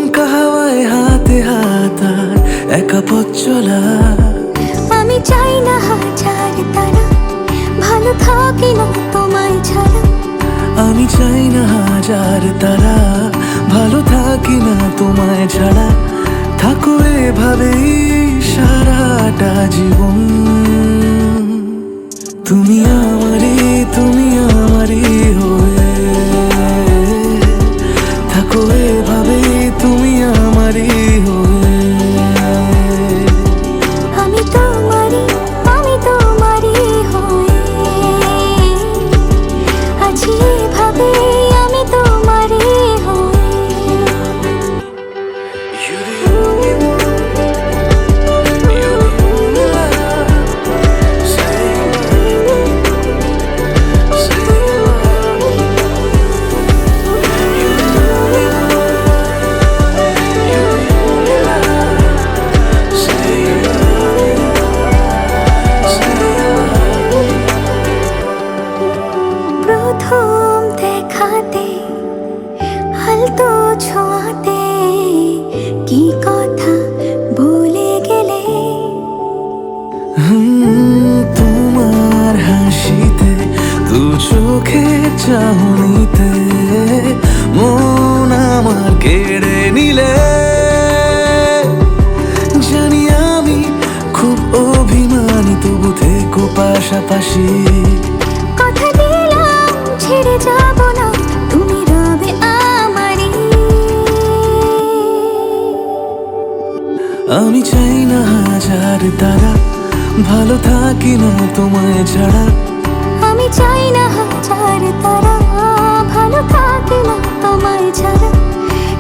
দমকা হাওয়ায় হাতে হাত আর একা পথ চলা। আমি চাই না হাজার তারা, ভালো থাকি না তোমায় ছাড়া। আমি চাই না হাজার তারা, ভালো থাকি না তোমায় ছাড়া। থাকো এভাবেই সারাটা জীবন। তুমি আমারই, তুমি আমারই হয়ে থাকো এভাবেই, তুমি আমারই হয়ে। আমি তোমারই, আমি তোমারই হয়ে আছি এভাবে, আমি তোমারই হয়ে। প্রথম দেখাতে হালতো ছোঁয়াতে কি কথা বলে গেলে। তোমার হাসিতে, দু চোখে চাহনিতে মন আমার কেড়ে নিলে। জানি আমি খুব অভিমানী, তবু থেকো পাশাপাশি। কথা দিলাম ছেড়ে যাব না, তুমি রবে আমারই। আমি চাই না হাজার তারা, ভালো থাকি না তোমায় ছাড়া। আমি চাই না হাজার তারা, ভালো থাকি না তোমায় ছাড়া।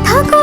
থাকো